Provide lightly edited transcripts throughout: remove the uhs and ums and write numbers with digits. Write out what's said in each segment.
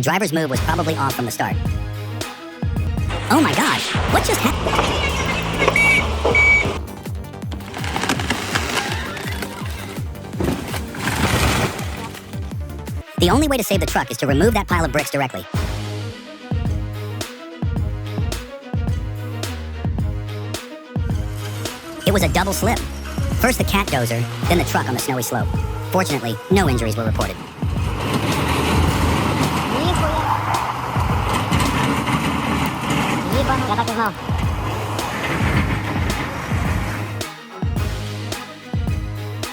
driver's move was probably off from the start. Oh my god, what just happened? The only way to save the truck is to remove that pile of bricks directly. It was a double slip. First the cat dozer, then the truck on the snowy slope. Fortunately, no injuries were reported.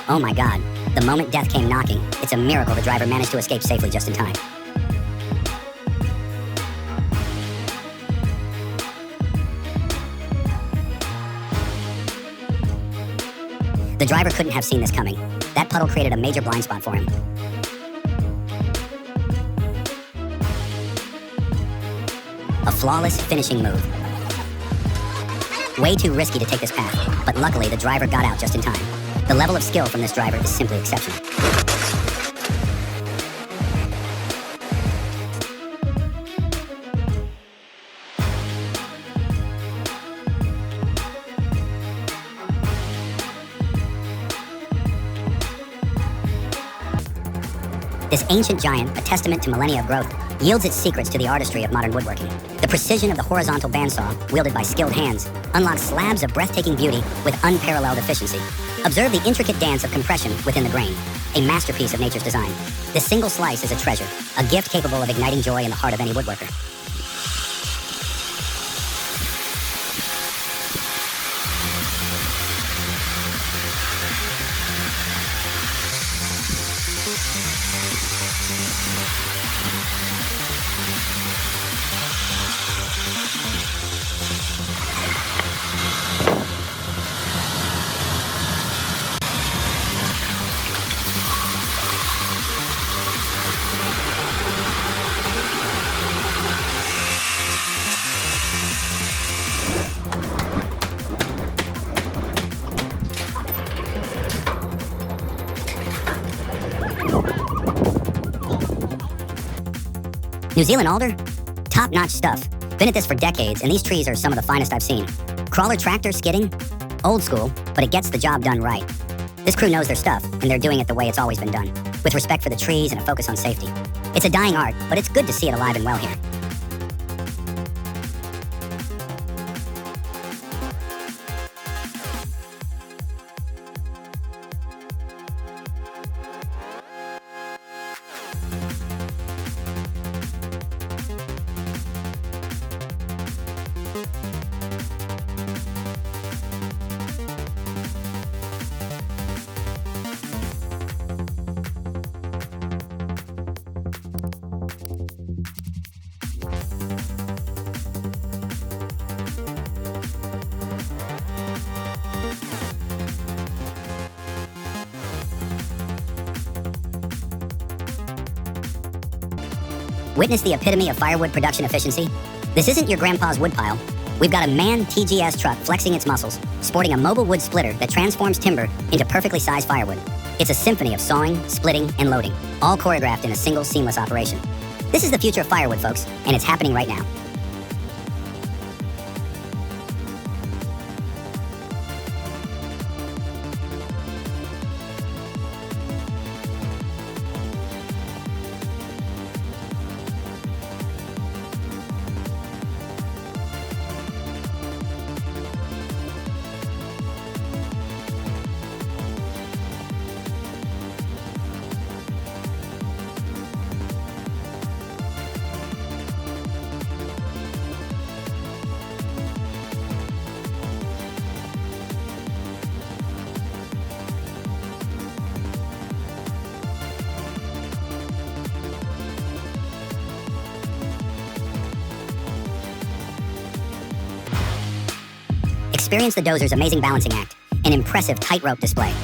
Oh my god, the moment death came knocking, it's a miracle the driver managed to escape safely just in time. The driver couldn't have seen this coming. That puddle created a major blind spot for him. A flawless finishing move. Way too risky to take this path, but luckily the driver got out just in time. The level of skill from this driver is simply exceptional. This ancient giant, a testament to millennia of growth, yields its secrets to the artistry of modern woodworking. The precision of the horizontal bandsaw, wielded by skilled hands, unlocks slabs of breathtaking beauty with unparalleled efficiency. Observe the intricate dance of compression within the grain, a masterpiece of nature's design. This single slice is a treasure, a gift capable of igniting joy in the heart of any woodworker. New Zealand alder? Top-notch stuff. Been at this for decades, and these trees are some of the finest I've seen. Crawler tractor skidding? Old school, but it gets the job done right. This crew knows their stuff, and they're doing it the way it's always been done, with respect for the trees and a focus on safety. It's a dying art, but it's good to see it alive and well here. Witness the epitome of firewood production efficiency? This isn't your grandpa's woodpile. We've got a manned TGS truck flexing its muscles, sporting a mobile wood splitter that transforms timber into perfectly sized firewood. It's a symphony of sawing, splitting, and loading, all choreographed in a single seamless operation. This is the future of firewood, folks, and it's happening right now. Experience the dozer's amazing balancing act, an impressive tightrope display.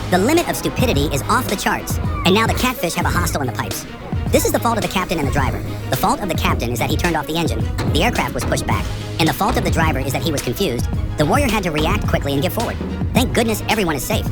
The limit of stupidity is off the charts, and now the catfish have a hostile in the pipes. This is the fault of the captain and the driver. The fault of the captain is that he turned off the engine. The aircraft was pushed back. And the fault of the driver is that he was confused. The warrior had to react quickly and give forward. Thank goodness everyone is safe.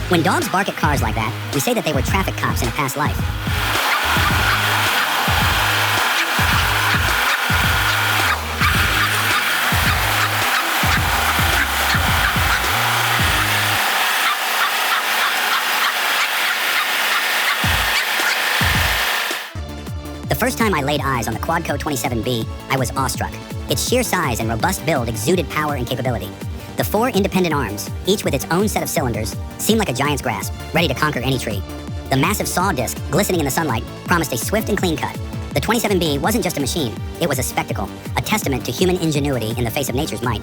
When dogs bark at cars like that, we say that they were traffic cops in a past life. The first time I laid eyes on the Quadco 27B, I was awestruck. Its sheer size and robust build exuded power and capability. The 4 independent arms, each with its own set of cylinders, seemed like a giant's grasp, ready to conquer any tree. The massive saw disc, glistening in the sunlight, promised a swift and clean cut. The 27B wasn't just a machine, it was a spectacle, a testament to human ingenuity in the face of nature's might.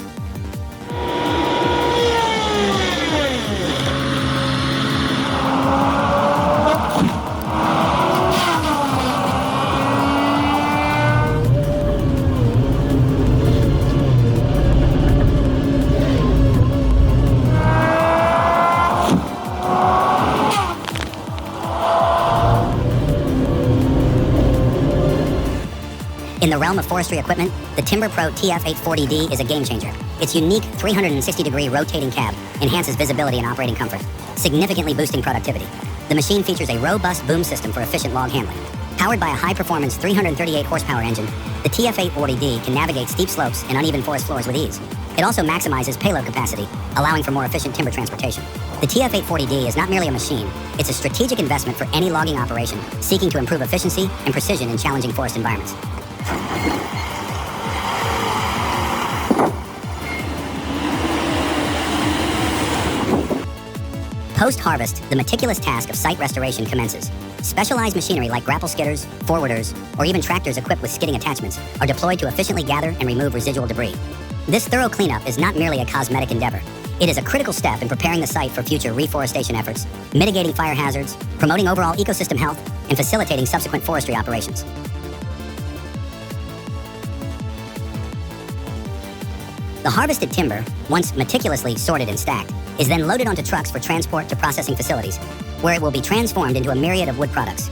In the realm of forestry equipment, the Timber Pro TF840D is a game changer. Its unique 360-degree rotating cab enhances visibility and operating comfort, significantly boosting productivity. The machine features a robust boom system for efficient log handling. Powered by a high-performance 338 horsepower engine, the TF840D can navigate steep slopes and uneven forest floors with ease. It also maximizes payload capacity, allowing for more efficient timber transportation. The TF840D is not merely a machine, it's a strategic investment for any logging operation seeking to improve efficiency and precision in challenging forest environments. Post-harvest, the meticulous task of site restoration commences. Specialized machinery like grapple skidders, forwarders, or even tractors equipped with skidding attachments are deployed to efficiently gather and remove residual debris. This thorough cleanup is not merely a cosmetic endeavor. It is a critical step in preparing the site for future reforestation efforts, mitigating fire hazards, promoting overall ecosystem health, and facilitating subsequent forestry operations. The harvested timber, once meticulously sorted and stacked, is then loaded onto trucks for transport to processing facilities, where it will be transformed into a myriad of wood products.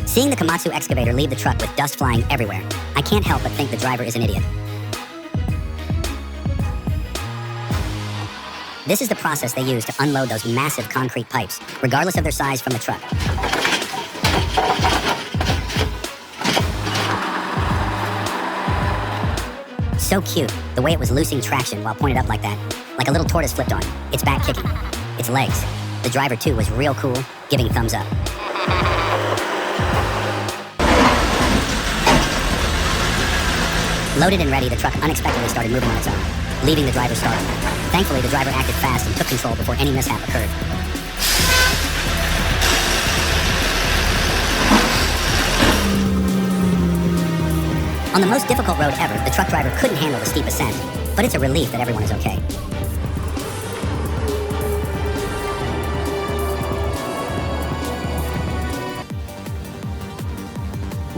Seeing the Komatsu excavator leave the truck with dust flying everywhere, I can't help but think the driver is an idiot. This is the process they use to unload those massive concrete pipes, regardless of their size, from the truck. So cute, the way it was loosing traction while pointed up like that, like a little tortoise flipped on, its back kicking, its legs. The driver too was real cool, giving thumbs up. Loaded and ready, the truck unexpectedly started moving on its own, leaving the driver startled. Thankfully, the driver acted fast and took control before any mishap occurred. On the most difficult road ever, the truck driver couldn't handle the steep ascent, but it's a relief that everyone is okay.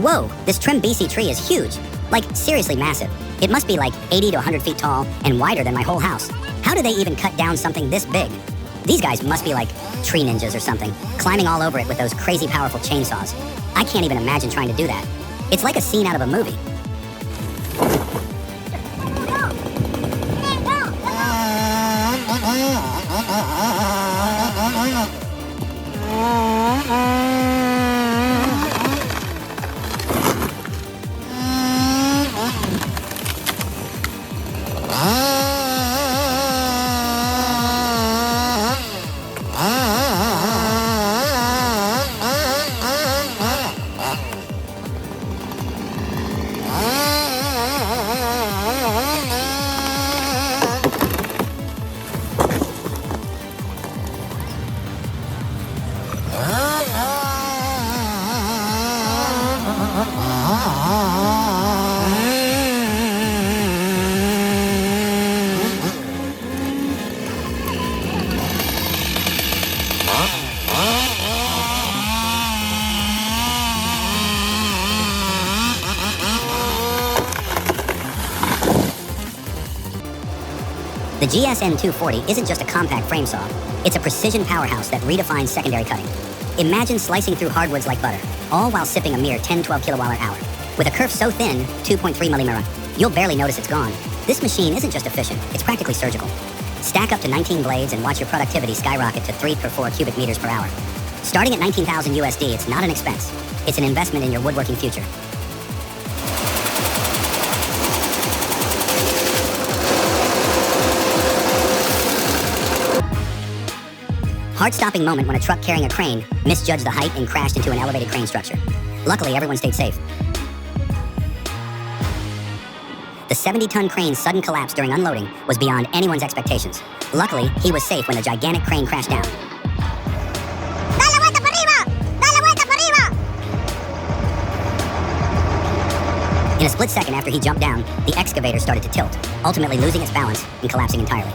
Whoa, this trim BC tree is huge. Like, seriously massive. It must be like 80 to 100 feet tall and wider than my whole house. How do they even cut down something this big? These guys must be like tree ninjas or something, climbing all over it with those crazy powerful chainsaws. I can't even imagine trying to do that. It's like a scene out of a movie. The GSN-240 isn't just a compact frame saw, it's a precision powerhouse that redefines secondary cutting. Imagine slicing through hardwoods like butter, all while sipping a mere 10-12 kWh. With a kerf so thin, 2.3mm, you'll barely notice it's gone. This machine isn't just efficient, it's practically surgical. Stack up to 19 blades and watch your productivity skyrocket to 3 per 4 cubic meters per hour. Starting at $19,000 USD, it's not an expense. It's an investment in your woodworking future. Heart-stopping moment when a truck carrying a crane misjudged the height and crashed into an elevated crane structure. Luckily, everyone stayed safe. The 70-ton crane's sudden collapse during unloading was beyond anyone's expectations. Luckily, he was safe when the gigantic crane crashed down. In a split second after he jumped down, the excavator started to tilt, ultimately losing its balance and collapsing entirely.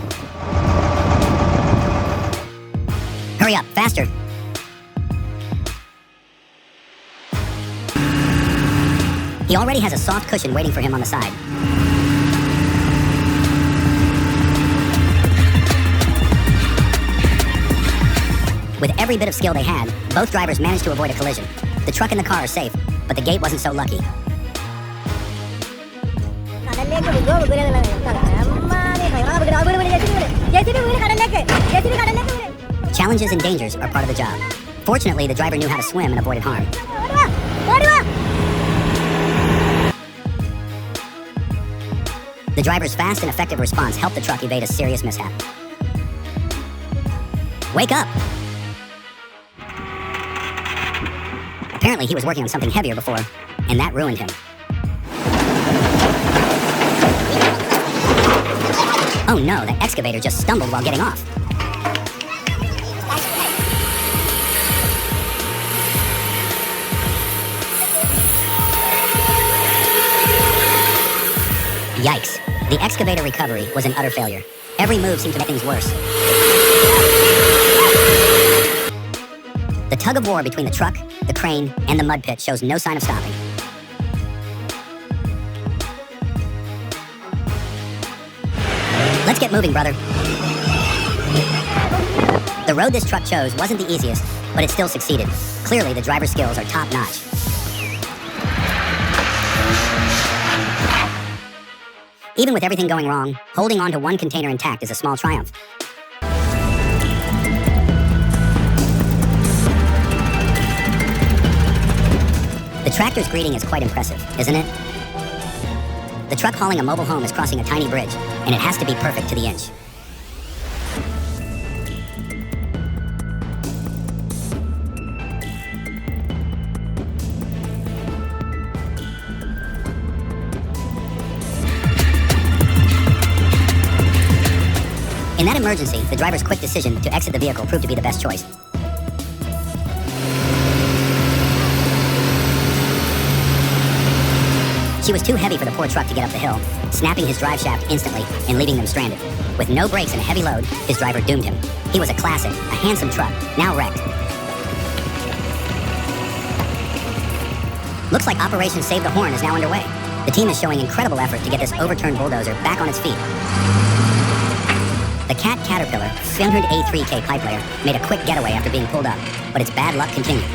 Hurry up, faster! He already has a soft cushion waiting for him on the side. With every bit of skill they had, both drivers managed to avoid a collision. The truck and the car are safe, but the gate wasn't so lucky. Challenges and dangers are part of the job. Fortunately, the driver knew how to swim and avoided harm. The driver's fast and effective response helped the truck evade a serious mishap. Wake up! Apparently, he was working on something heavier before, and that ruined him. Oh no, the excavator just stumbled while getting off. Yikes. The excavator recovery was an utter failure. Every move seemed to make things worse. The tug of war between the truck, the crane, and the mud pit shows no sign of stopping. Let's get moving, brother. The road this truck chose wasn't the easiest, but it still succeeded. Clearly, the driver's skills are top-notch. Even with everything going wrong, holding on to one container intact is a small triumph. The tractor's greeting is quite impressive, isn't it? The truck hauling a mobile home is crossing a tiny bridge, and it has to be perfect to the inch. In that emergency, the driver's quick decision to exit the vehicle proved to be the best choice. She was too heavy for the poor truck to get up the hill, snapping his drive shaft instantly and leaving them stranded. With no brakes and a heavy load, his driver doomed him. He was a classic, a handsome truck, now wrecked. Looks like Operation Save the Horn is now underway. The team is showing incredible effort to get this overturned bulldozer back on its feet. The Cat Caterpillar 300A3K pipe layer made a quick getaway after being pulled up, but its bad luck continued.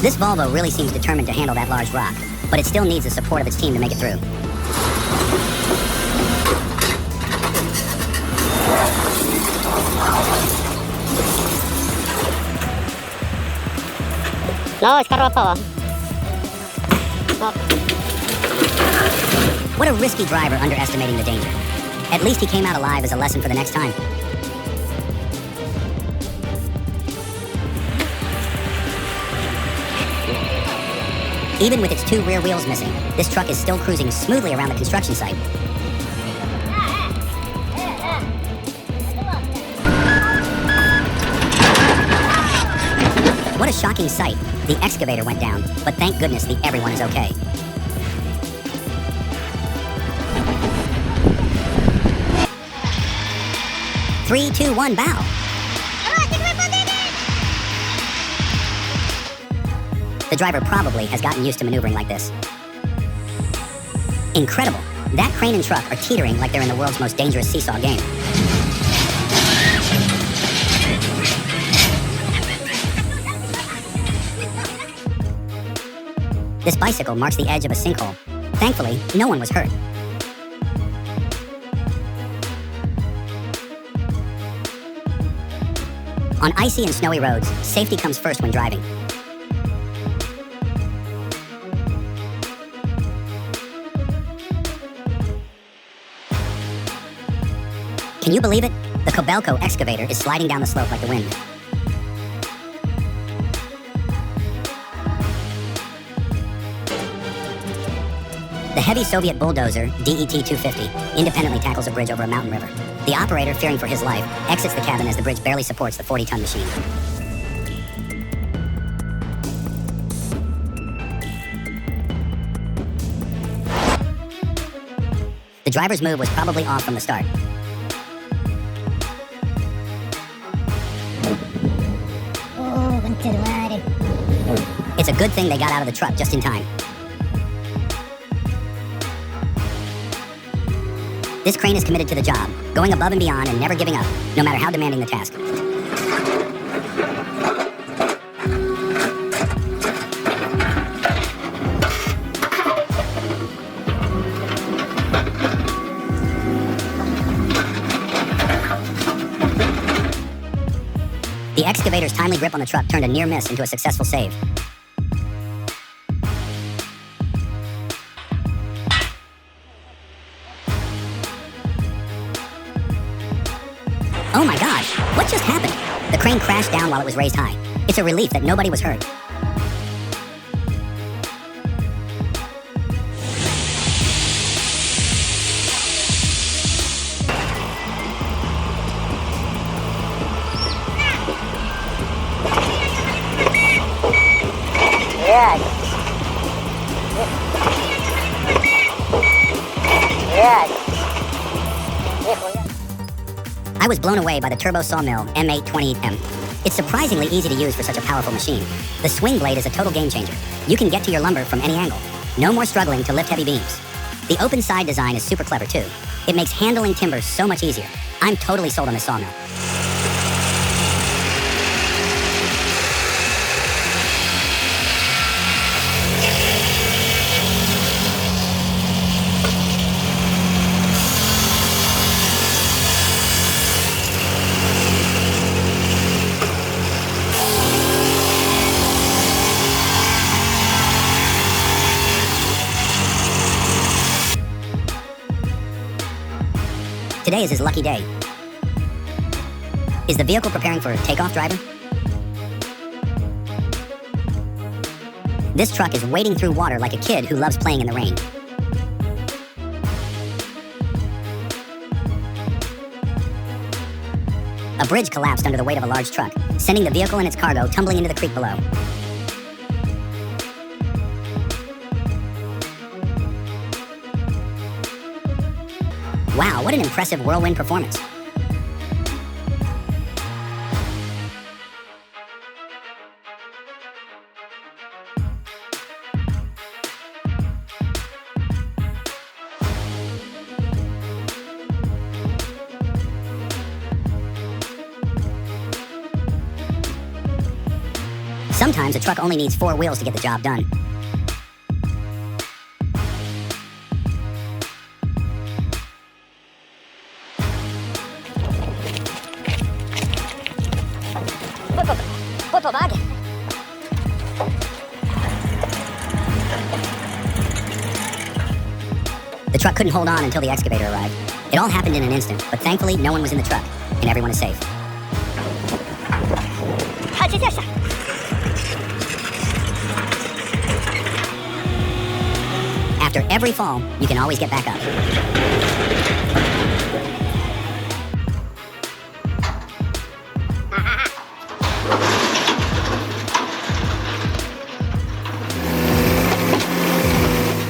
This Volvo really seems determined to handle that large rock, but it still needs the support of its team to make it through. No, es carro apa, no. What a risky driver underestimating the danger. At least he came out alive as a lesson for the next time. Even with its two rear wheels missing, this truck is still cruising smoothly around the construction site. What a shocking sight. The excavator went down, but thank goodness everyone is okay. Three, two, one, bow. The driver probably has gotten used to maneuvering like this. Incredible. That crane and truck are teetering like they're in the world's most dangerous seesaw game. This bicycle marks the edge of a sinkhole. Thankfully, no one was hurt. On icy and snowy roads, safety comes first when driving. Can you believe it? The Kobelco excavator is sliding down the slope like the wind. The heavy Soviet bulldozer, DET-250, independently tackles a bridge over a mountain river. The operator, fearing for his life, exits the cabin as the bridge barely supports the 40-ton machine. The driver's move was probably off from the start. It's a good thing they got out of the truck just in time. This crane is committed to the job, going above and beyond and never giving up, no matter how demanding the task. The excavator's timely grip on the truck turned a near miss into a successful save. Oh my gosh, what just happened? The crane crashed down while it was raised high. It's a relief that nobody was hurt. I was blown away by the turbo sawmill M828M. It's surprisingly easy to use for such a powerful machine. The swing blade is a total game changer. You can get to your lumber from any angle. No more struggling to lift heavy beams. The open side design is super clever too. It makes handling timber so much easier. I'm totally sold on this sawmill. Today is his lucky day. Is the vehicle preparing for takeoff, driver? This truck is wading through water like a kid who loves playing in the rain. A bridge collapsed under the weight of a large truck, sending the vehicle and its cargo tumbling into the creek below. Wow, what an impressive whirlwind performance. Sometimes a truck only needs 4 wheels to get the job done. The truck couldn't hold on until the excavator arrived. It all happened in an instant, but thankfully no one was in the truck, and everyone is safe. After every fall, you can always get back up.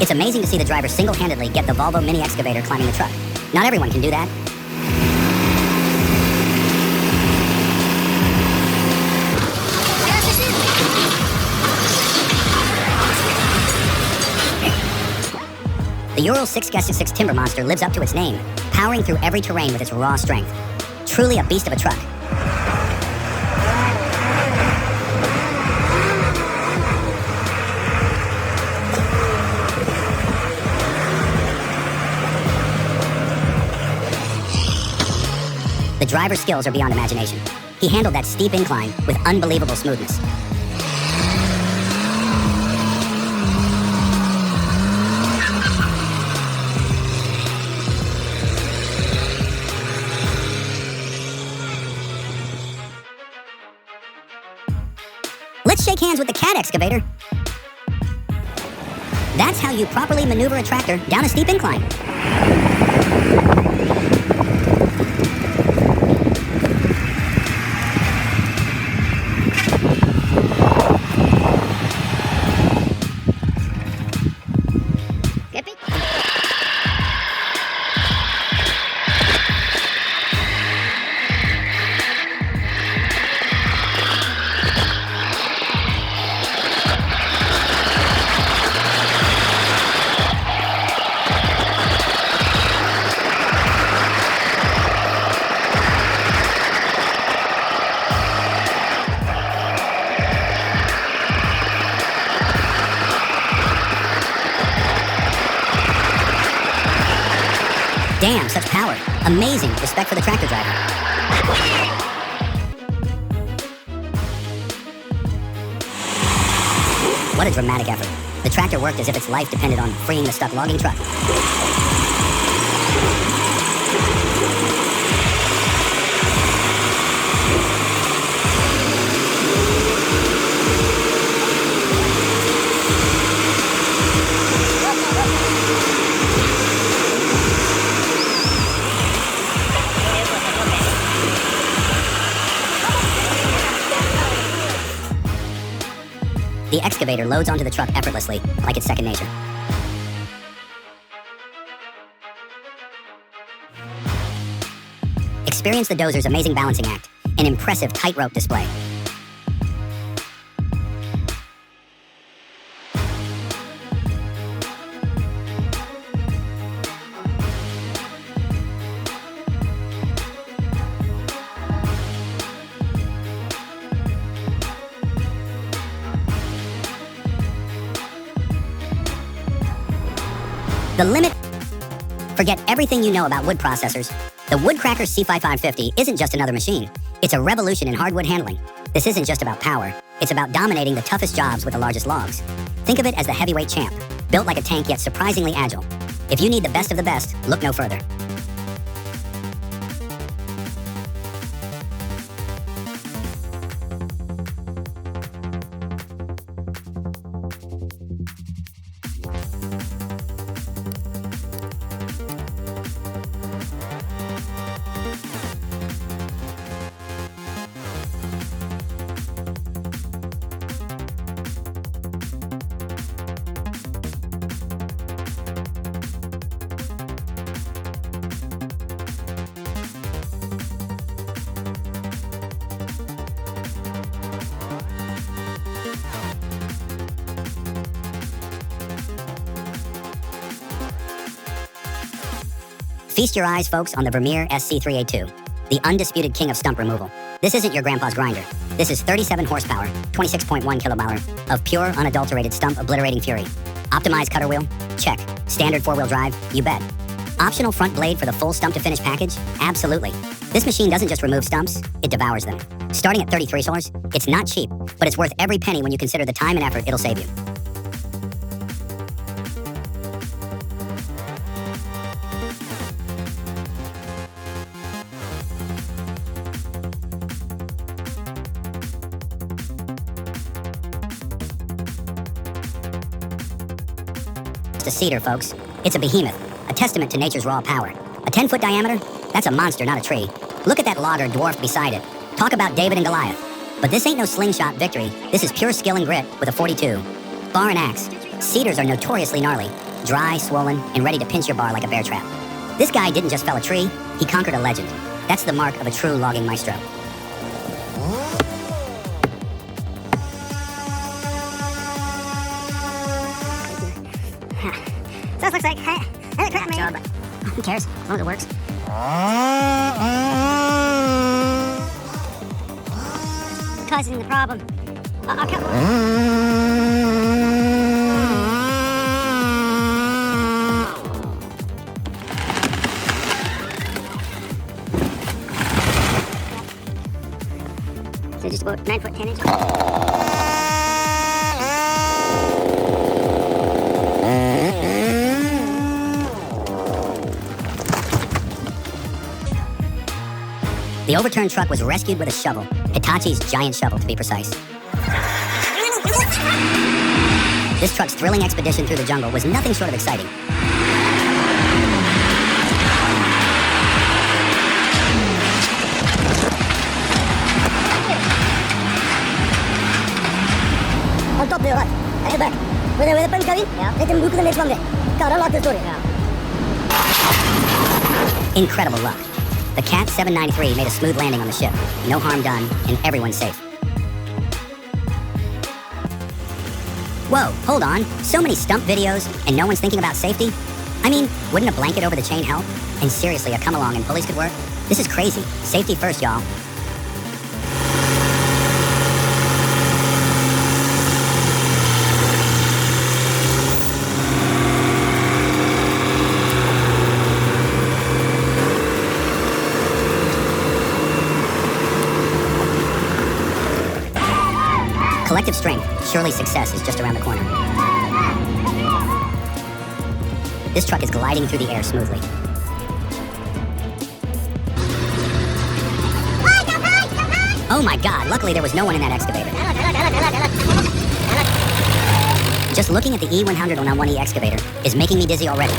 It's amazing to see the driver single-handedly get the Volvo mini excavator climbing the truck. Not everyone can do that. The Ural 6x6 timber monster lives up to its name, powering through every terrain with its raw strength. Truly a beast of a truck. The driver's skills are beyond imagination. He handled that steep incline with unbelievable smoothness. Let's shake hands with the cat excavator. That's how you properly maneuver a tractor down a steep incline. Damn, such power. Amazing respect for the tractor driver. What a dramatic effort. The tractor worked as if its life depended on freeing the stuck logging truck. The excavator loads onto the truck effortlessly, like it's second nature. Experience the dozer's amazing balancing act, an impressive tightrope display. The limit. Forget everything you know about wood processors. The Woodcracker C5550 isn't just another machine. It's a revolution in hardwood handling. This isn't just about power. It's about dominating the toughest jobs with the largest logs. Think of it as the heavyweight champ, built like a tank yet surprisingly agile. If you need the best of the best, look no further. Feast your eyes, folks, on the Vermeer SC3A2, the undisputed king of stump removal. This isn't your grandpa's grinder. This is 37 horsepower, 26.1 kilobar of pure, unadulterated stump obliterating fury. Optimized cutter wheel? Check. Standard four-wheel drive? You bet. Optional front blade for the full stump-to-finish package? Absolutely. This machine doesn't just remove stumps, it devours them. Starting at $33, it's not cheap, but it's worth every penny when you consider the time and effort it'll save you. A cedar, folks. It's a behemoth, a testament to nature's raw power. A 10-foot diameter? That's a monster, not a tree. Look at that logger dwarfed beside it. Talk about David and Goliath. But this ain't no slingshot victory. This is pure skill and grit with a .42. Bar and axe. Cedars are notoriously gnarly, dry, swollen, and ready to pinch your bar like a bear trap. This guy didn't just fell a tree, he conquered a legend. That's the mark of a true logging maestro. So this looks like, crap job, but who cares? As long as it works. Causing the problem. So just about 9 foot 10 inches. The overturned truck was rescued with a shovel, Hitachi's giant shovel to be precise. This truck's thrilling expedition through the jungle was nothing short of exciting. On top there, right? Head back. Where the pen coming? Yeah. Let them move to the next one there. God, unlock the door. Yeah. Incredible luck. The Cat 793 made a smooth landing on the ship. No harm done, and everyone's safe. Whoa, hold on. So many stump videos, and no one's thinking about safety? I mean, wouldn't a blanket over the chain help? And seriously, a come-along and pulleys could work? This is crazy. Safety first, y'all. Collective strength, surely success is just around the corner. This truck is gliding through the air smoothly. Oh my god, luckily there was no one in that excavator. Just looking at the E101E excavator is making me dizzy already.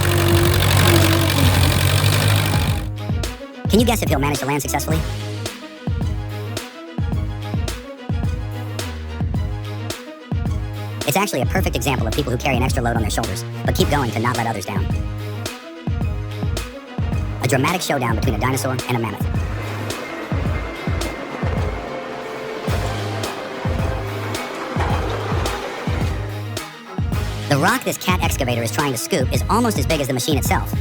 Can you guess if he'll manage to land successfully? It's actually a perfect example of people who carry an extra load on their shoulders, but keep going to not let others down. A dramatic showdown between a dinosaur and a mammoth. The rock this cat excavator is trying to scoop is almost as big as the machine itself.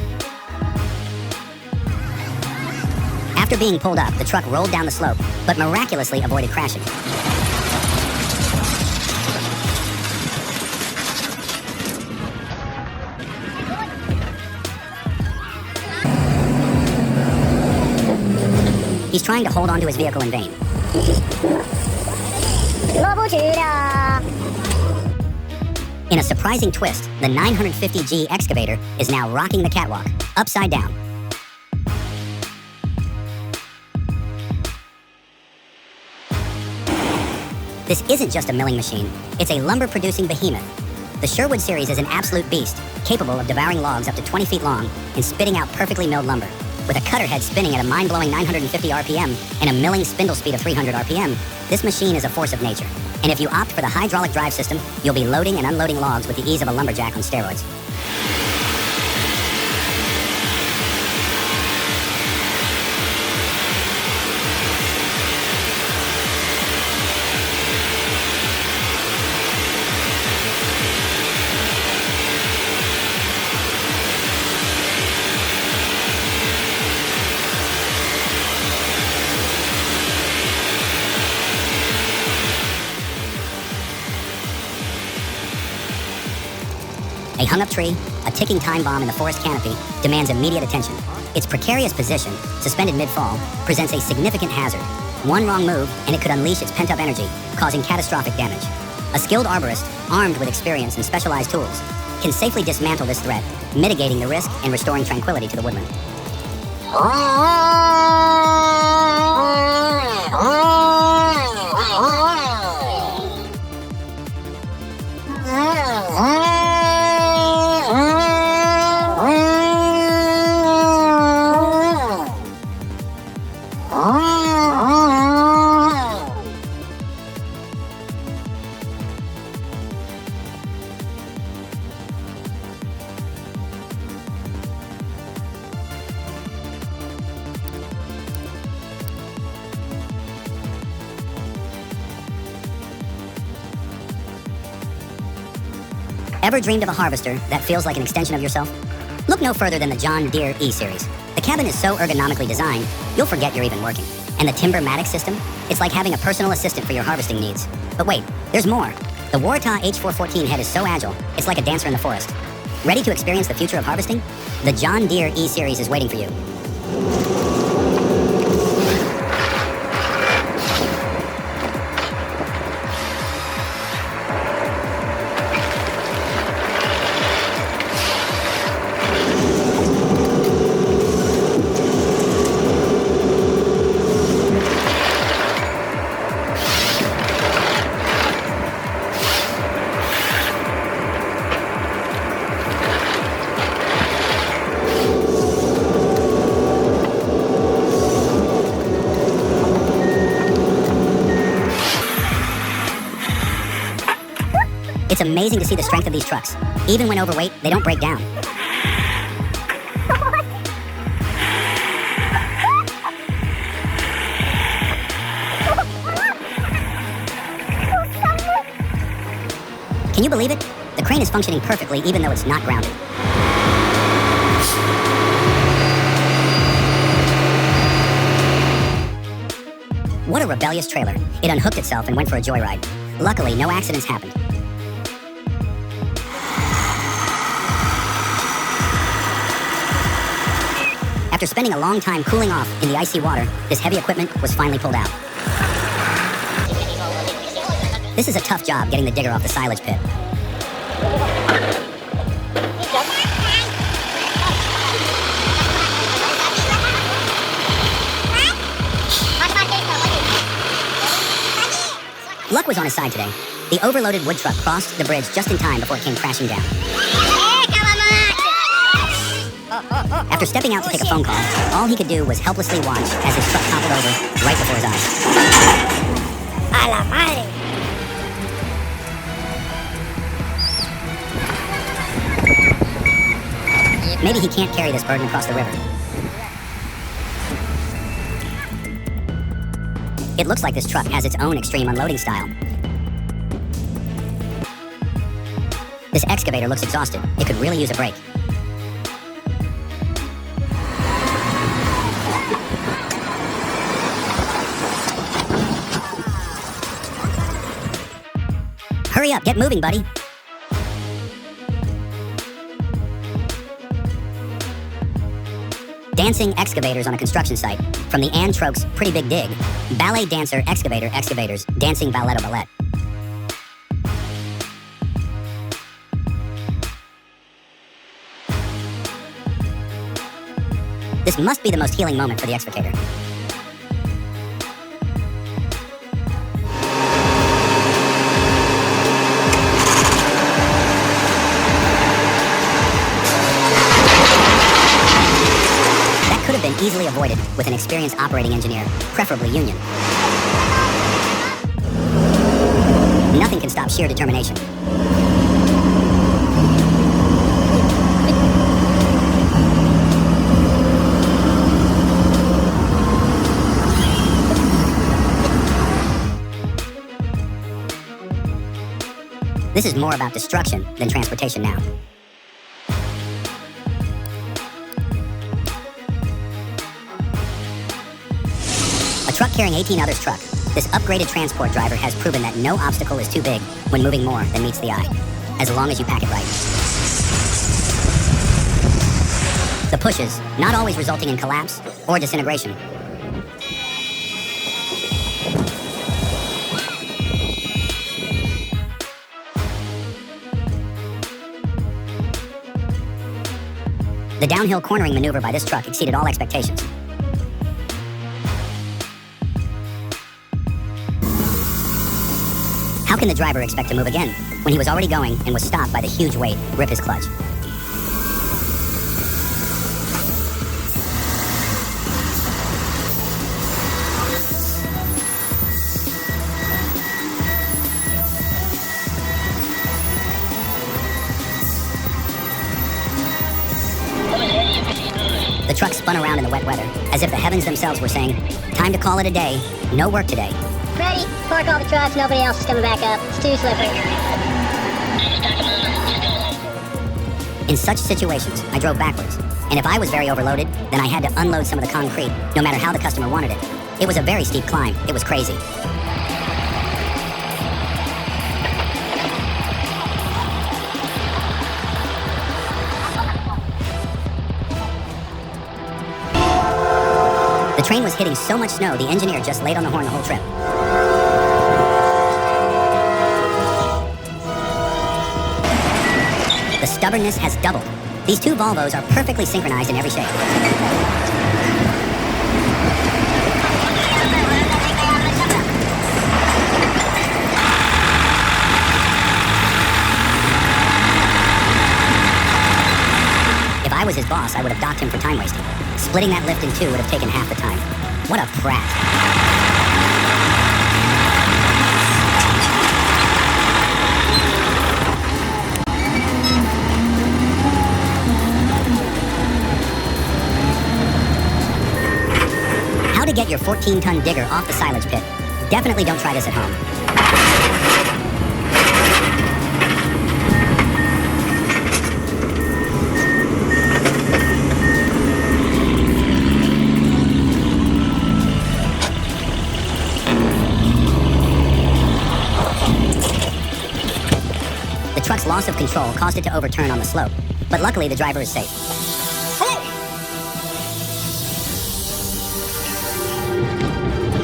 After being pulled up, the truck rolled down the slope, but miraculously avoided crashing. He's trying to hold onto his vehicle in vain. In a surprising twist, the 950G excavator is now rocking the catwalk, upside down. This isn't just a milling machine, it's a lumber-producing behemoth. The Sherwood series is an absolute beast, capable of devouring logs up to 20 feet long and spitting out perfectly milled lumber. With a cutter head spinning at a mind-blowing 950 RPM and a milling spindle speed of 300 RPM, this machine is a force of nature. And if you opt for the hydraulic drive system, you'll be loading and unloading logs with the ease of a lumberjack on steroids. A hung-up tree, a ticking time bomb in the forest canopy, demands immediate attention. Its precarious position, suspended mid-fall, presents a significant hazard. One wrong move, and it could unleash its pent-up energy, causing catastrophic damage. A skilled arborist, armed with experience and specialized tools, can safely dismantle this threat, mitigating the risk and restoring tranquility to the woodland. Ever dreamed of a harvester that feels like an extension of yourself? Look no further than the John Deere E-Series. The cabin is so ergonomically designed, you'll forget you're even working. And the Timber-Matic system? It's like having a personal assistant for your harvesting needs. But wait, there's more. The Waratah H414 head is so agile, it's like a dancer in the forest. Ready to experience the future of harvesting? The John Deere E-Series is waiting for you. It's amazing to see the strength of these trucks. Even when overweight, they don't break down. Can you believe it? The crane is functioning perfectly even though it's not grounded. What a rebellious trailer. It unhooked itself and went for a joyride. Luckily, no accidents happened. After spending a long time cooling off in the icy water, this heavy equipment was finally pulled out. This is a tough job getting the digger off the silage pit. Luck was on his side today. The overloaded wood truck crossed the bridge just in time before it came crashing down. After stepping out to take a phone call, all he could do was helplessly watch as his truck toppled over right before his eyes. A la madre. Maybe he can't carry this burden across the river. It looks like this truck has its own extreme unloading style. This excavator looks exhausted. It could really use a break. Hurry up, get moving, buddy. Dancing excavators on a construction site. From the Ann Trokes' Pretty Big Dig. Ballet dancer excavators, dancing balletto ballet. This must be the most healing moment for the excavator. Could have been easily avoided with an experienced operating engineer, preferably union. Nothing can stop sheer determination. This is more about destruction than transportation now. Truck carrying 18 others' truck. This upgraded transport driver has proven that no obstacle is too big when moving more than meets the eye, as long as you pack it right. The pushes, not always resulting in collapse or disintegration. The downhill cornering maneuver by this truck exceeded all expectations. How can the driver expect to move again when he was already going and was stopped by the huge weight rip his clutch? The truck spun around in the wet weather, as if the heavens themselves were saying, "Time to call it a day. No work today." Ready? Park all the trucks. Nobody else is coming back up. It's too slippery. In such situations, I drove backwards, and if I was very overloaded, then I had to unload some of the concrete, no matter how the customer wanted it. It was a very steep climb. It was crazy. The train was hitting so much snow, the engineer just laid on the horn the whole trip. The stubbornness has doubled. These two Volvos are perfectly synchronized in every shape. If I was his boss, I would have docked him for time wasting. Splitting that lift in two would have taken half the time. What a prat. How to get your 14-ton digger off the silage pit. Definitely don't try this at home. The truck's loss of control caused it to overturn on the slope, but luckily the driver is safe.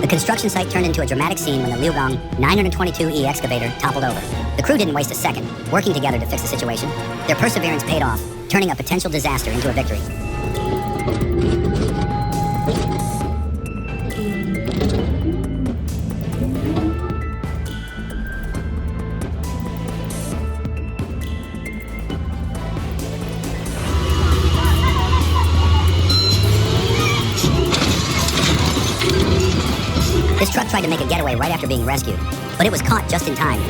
The construction site turned into a dramatic scene when the Liugong 922E excavator toppled over. The crew didn't waste a second, working together to fix the situation. Their perseverance paid off, turning a potential disaster into a victory. This truck tried to make a getaway right after being rescued, but it was caught just in time.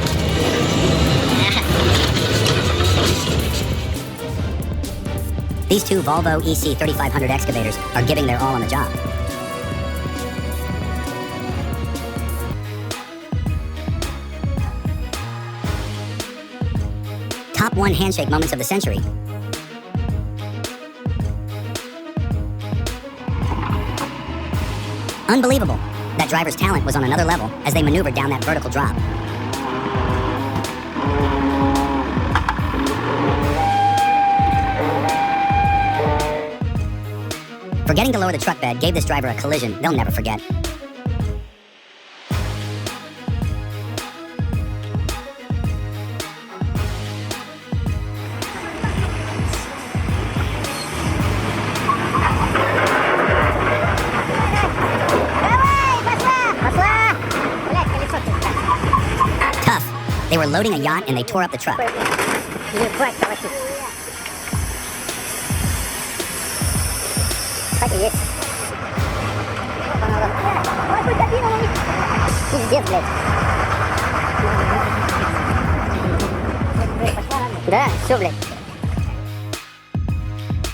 These two Volvo EC 3500 excavators are giving their all on the job. Top 1 handshake moments of the century. Unbelievable. That driver's talent was on another level as they maneuvered down that vertical drop. Forgetting to lower the truck bed gave this driver a collision they'll never forget. They were loading a yacht and they tore up the truck.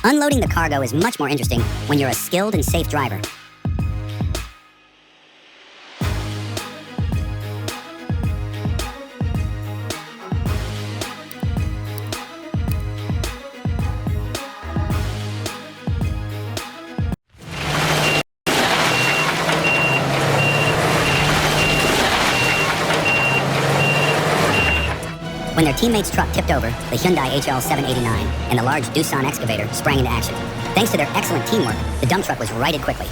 Unloading the cargo is much more interesting when you're a skilled and safe driver. When their teammate's truck tipped over, the Hyundai HL 789 and the large Doosan excavator sprang into action. Thanks to their excellent teamwork, the dump truck was righted quickly.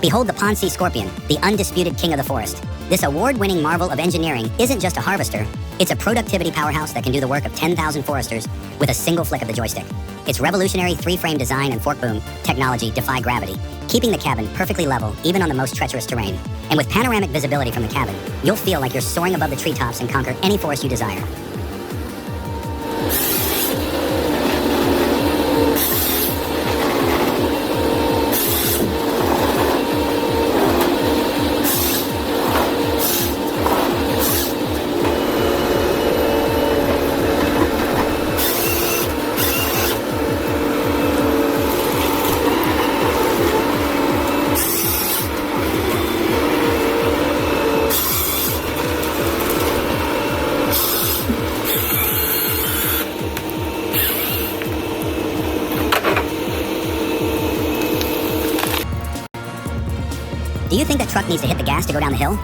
Behold the Ponzi Scorpion, the undisputed king of the forest. This award-winning marvel of engineering isn't just a harvester, it's a productivity powerhouse that can do the work of 10,000 foresters with a single flick of the joystick. Its revolutionary three-frame design and fork boom technology defy gravity, keeping the cabin perfectly level even on the most treacherous terrain. And with panoramic visibility from the cabin, you'll feel like you're soaring above the treetops and conquer any forest you desire. think that truck needs to hit the gas to go down the hill?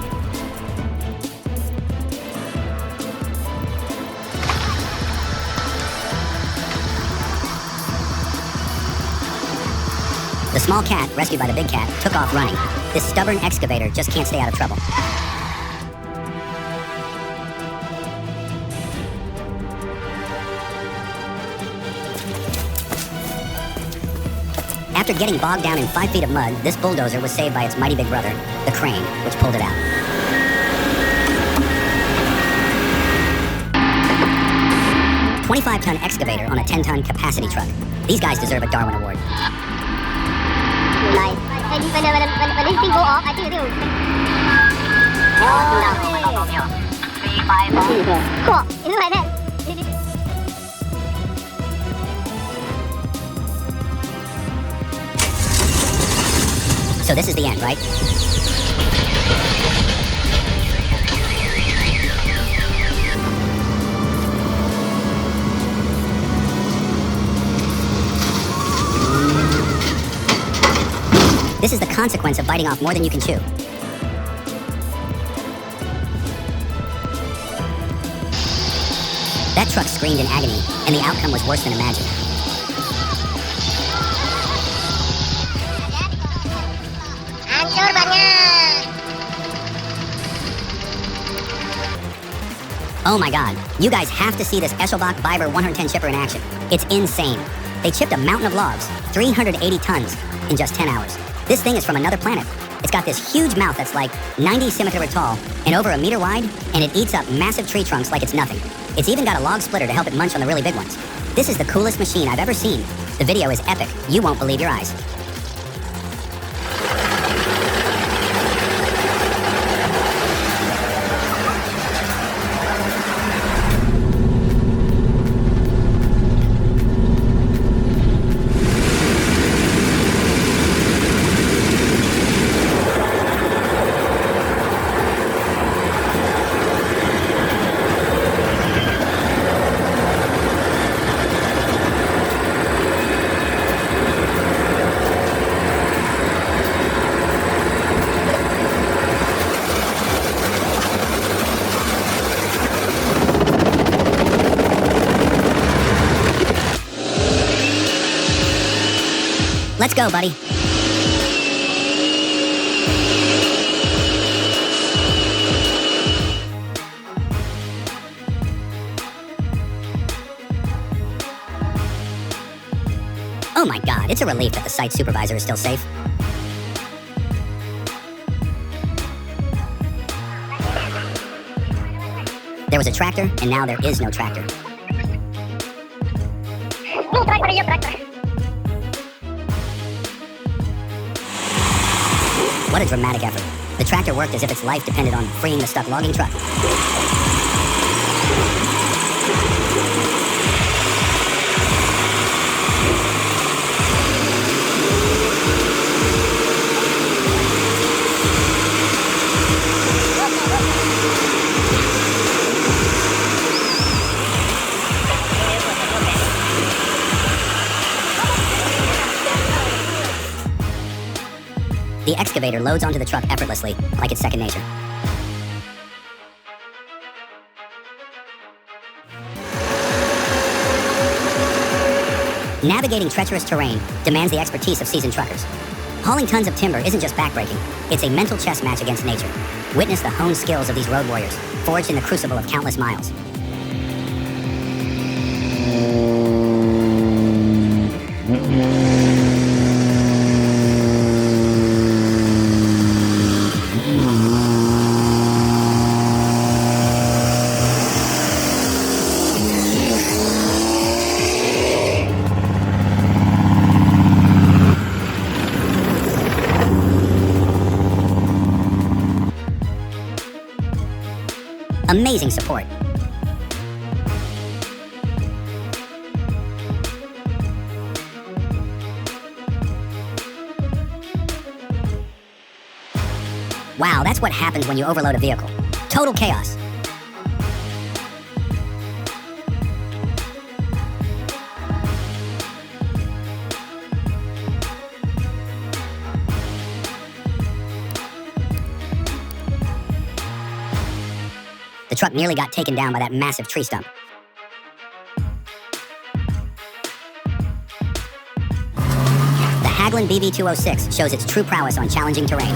The small cat, rescued by the big cat, took off running. This stubborn excavator just can't stay out of trouble. After getting bogged down in 5 feet of mud, this bulldozer was saved by its mighty big brother, the crane, which pulled it out. A 25-ton excavator on a 10-ton capacity truck. These guys deserve a Darwin Award. Nice. And when this thing go off, I think it will. Cool. It looks like that. So this is the end, right? This is the consequence of biting off more than you can chew. That truck screamed in agony, and the outcome was worse than imagined. Oh my god, you guys have to see this Eschelbach Viber 110 chipper in action. It's insane. They chipped a mountain of logs, 380 tons, in just 10 hours. This thing is from another planet. It's got this huge mouth that's like 90 centimeters tall and over a meter wide, and it eats up massive tree trunks like it's nothing. It's even got a log splitter to help it munch on the really big ones. This is the coolest machine I've ever seen. The video is epic. You won't believe your eyes. Let's go, buddy. Oh my god, it's a relief that the site supervisor is still safe. There was a tractor, and now there is no tractor. What a dramatic effort. The tractor worked as if its life depended on freeing the stuck logging truck. The excavator loads onto the truck effortlessly, like it's second nature. Navigating treacherous terrain demands the expertise of seasoned truckers. Hauling tons of timber isn't just backbreaking, it's a mental chess match against nature. Witness the honed skills of these road warriors, forged in the crucible of countless miles. Amazing support. Wow, that's what happens when you overload a vehicle. Total chaos. truck nearly got taken down by that massive tree stump. The Haglund BV206 shows its true prowess on challenging terrain.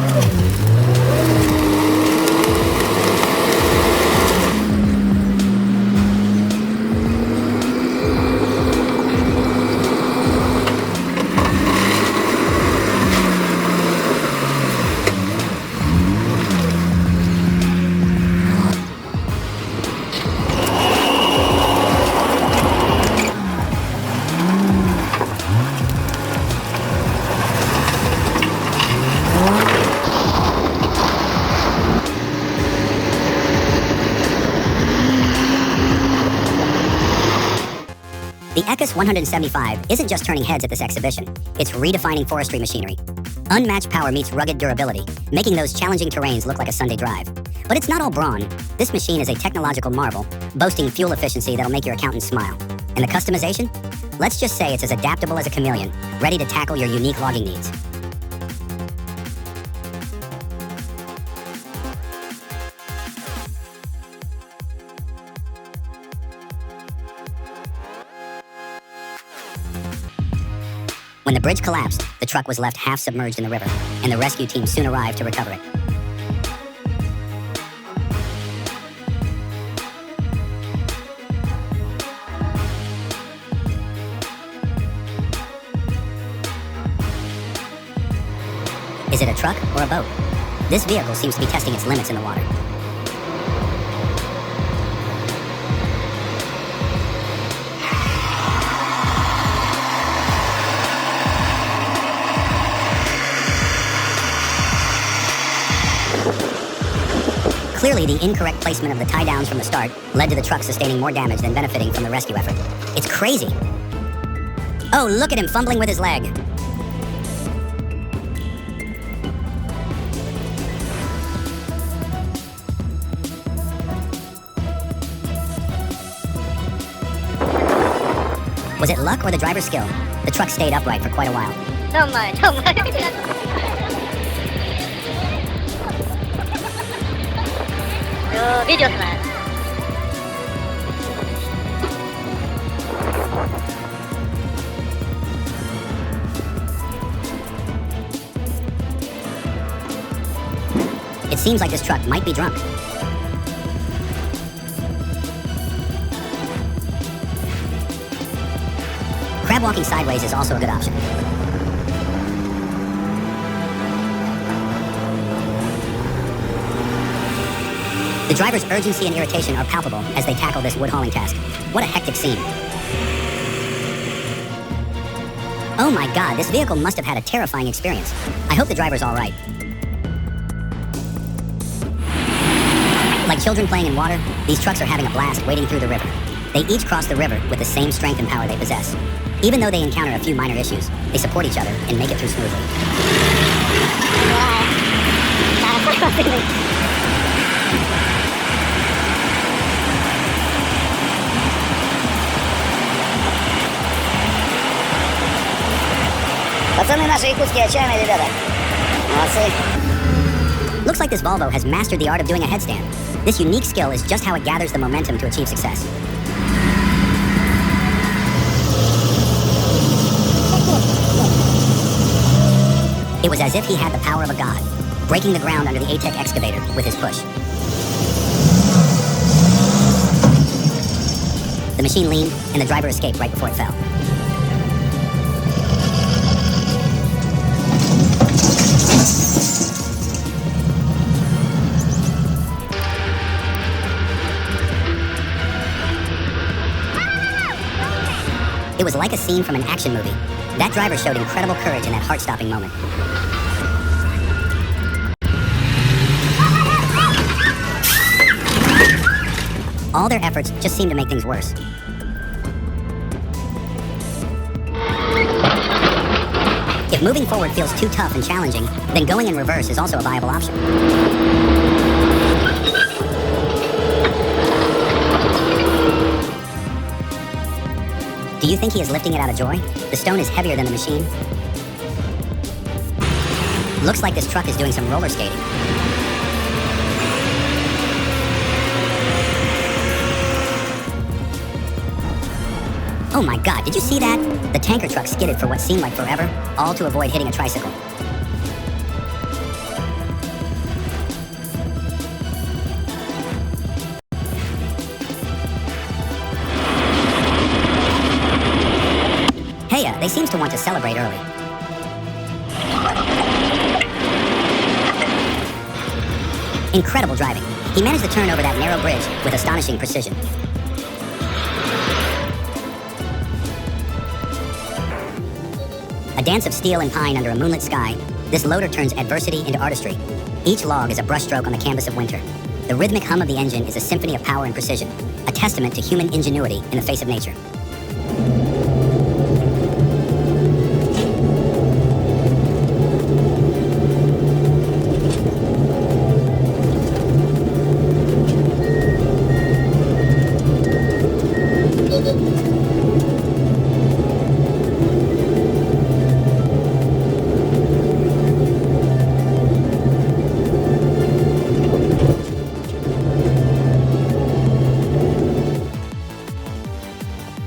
The Ecus 175 isn't just turning heads at this exhibition, it's redefining forestry machinery. Unmatched power meets rugged durability, making those challenging terrains look like a Sunday drive. But it's not all brawn. This machine is a technological marvel, boasting fuel efficiency that'll make your accountant smile. And the customization? Let's just say it's as adaptable as a chameleon, ready to tackle your unique logging needs. When the bridge collapsed, the truck was left half submerged in the river, and the rescue team soon arrived to recover it. Is it a truck or a boat? This vehicle seems to be testing its limits in the water. Clearly, the incorrect placement of the tie-downs from the start led to the truck sustaining more damage than benefiting from the rescue effort. It's crazy. Oh, look at him fumbling with his leg. Was it luck or the driver's skill? The truck stayed upright for quite a while. 정말. video tonight. It seems like this truck might be drunk. Crab walking sideways is also a good option. The driver's urgency and irritation are palpable as they tackle this wood hauling task. What a hectic scene. Oh my god, this vehicle must have had a terrifying experience. I hope the driver's all right. Like children playing in water, these trucks are having a blast wading through the river. They each cross the river with the same strength and power they possess. Even though they encounter a few minor issues, they support each other and make it through smoothly. Пацаны наши якутские отчаянные ребята. Молодцы. Looks like this Volvo has mastered the art of doing a headstand. This unique skill is just how it gathers the momentum to achieve success. It was as if he had the power of a god, breaking the ground under the ATEC excavator with his push. The machine leaned, and the driver escaped right before it fell. It was like a scene from an action movie. That driver showed incredible courage in that heart-stopping moment. All their efforts just seem to make things worse. If moving forward feels too tough and challenging, then going in reverse is also a viable option. Do you think he is lifting it out of joy? The stone is heavier than the machine. Looks like this truck is doing some roller skating. Oh my God, did you see that? The tanker truck skidded for what seemed like forever, all to avoid hitting a tricycle. Hey, they seems to want to celebrate early. Incredible driving. He managed to turn over that narrow bridge with astonishing precision. A dance of steel and pine under a moonlit sky, this loader turns adversity into artistry. Each log is a brushstroke on the canvas of winter. The rhythmic hum of the engine is a symphony of power and precision, a testament to human ingenuity in the face of nature.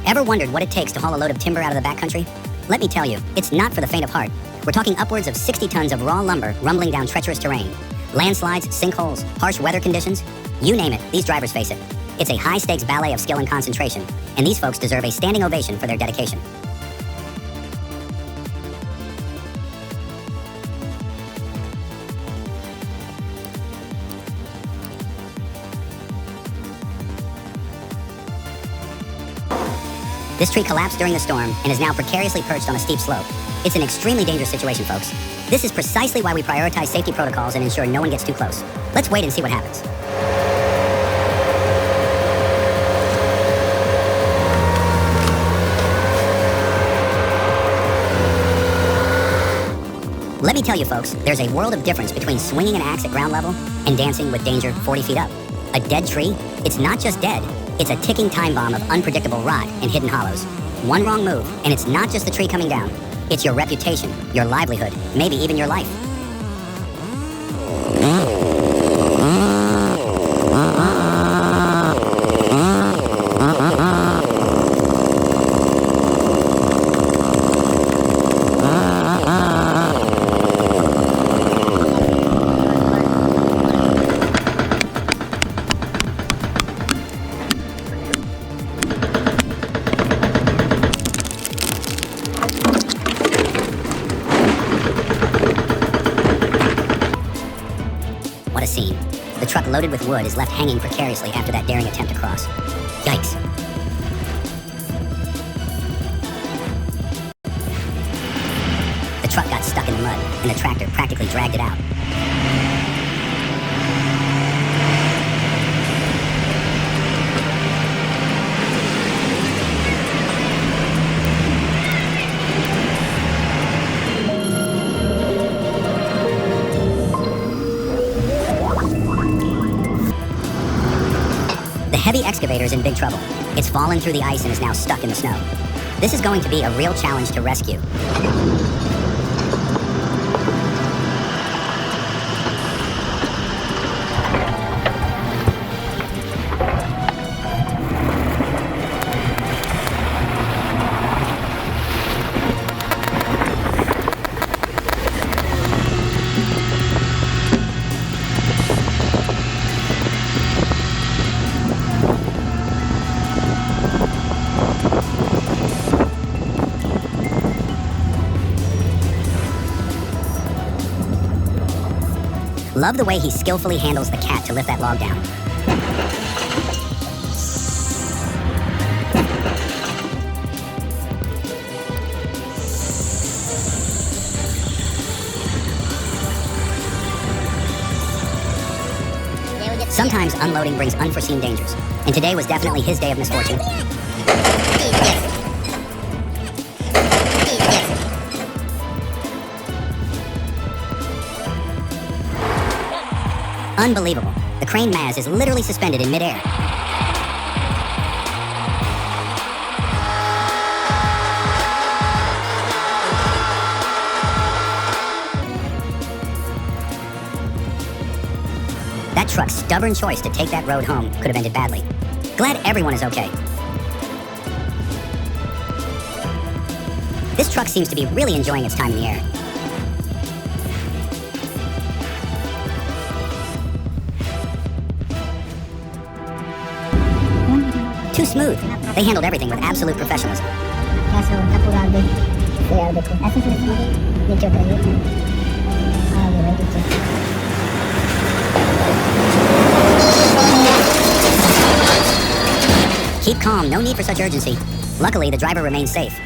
Ever wondered what it takes to haul a load of timber out of the backcountry? Let me tell you, it's not for the faint of heart. We're talking upwards of 60 tons of raw lumber rumbling down treacherous terrain. Landslides, sinkholes, harsh weather conditions. You name it, these drivers face it. It's a high-stakes ballet of skill and concentration, and these folks deserve a standing ovation for their dedication. This tree collapsed during the storm and is now precariously perched on a steep slope. It's an extremely dangerous situation, folks. This is precisely why we prioritize safety protocols and ensure no one gets too close. Let's wait and see what happens. Let me tell you, folks, there's a world of difference between swinging an axe at ground level and dancing with danger 40 feet up. A dead tree? It's not just dead. It's a ticking time bomb of unpredictable rot and hidden hollows. One wrong move, and it's not just the tree coming down. It's your reputation, your livelihood, maybe even your life. What a scene. The truck loaded with wood is left hanging precariously after that daring attempt to cross. Yikes. The truck got stuck in the mud, and the tractor practically dragged it out. The heavy excavator is in big trouble. It's fallen through the ice and is now stuck in the snow. This is going to be a real challenge to rescue. Love the way he skillfully handles the cat to lift that log down. Sometimes unloading brings unforeseen dangers, and today was definitely his day of misfortune. Unbelievable. The crane mast is literally suspended in midair. That truck's stubborn choice to take that road home could have ended badly. Glad everyone is okay. This truck seems to be really enjoying its time in the air. Too smooth. They handled everything with absolute professionalism. कैसे होता पूरा आगे ये यार देखो ऐसे फिर नीचे उतरेंगे आगे भाई नीचे Keep calm, no need for such urgency. Luckily, the driver remains safe.